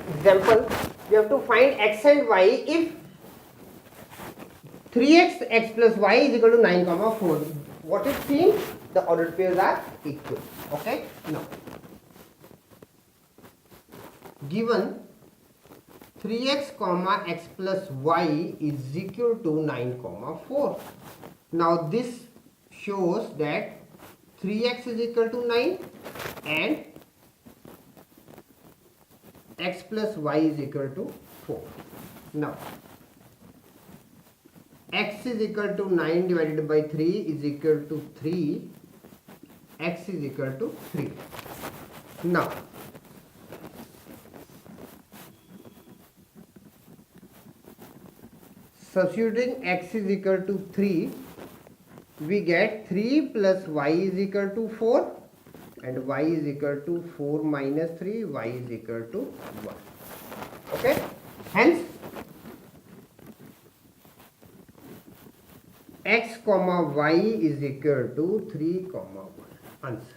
Example, we have to find x and y if 3x x plus y is equal to 9 comma 4. What it seems? The ordered pairs are equal. Okay. Now, given 3x comma x plus y is equal to 9 comma 4. Now this shows that 3x is equal to 9 and x plus y is equal to 4. Now x is equal to 9 divided by 3 is equal to 3, x is equal to 3. Now substituting x is equal to 3, we get 3 plus y is equal to 4 and y is equal to 4 minus 3, y is equal to 1. Okay. Hence, x comma y is equal to 3 comma 1. Answer.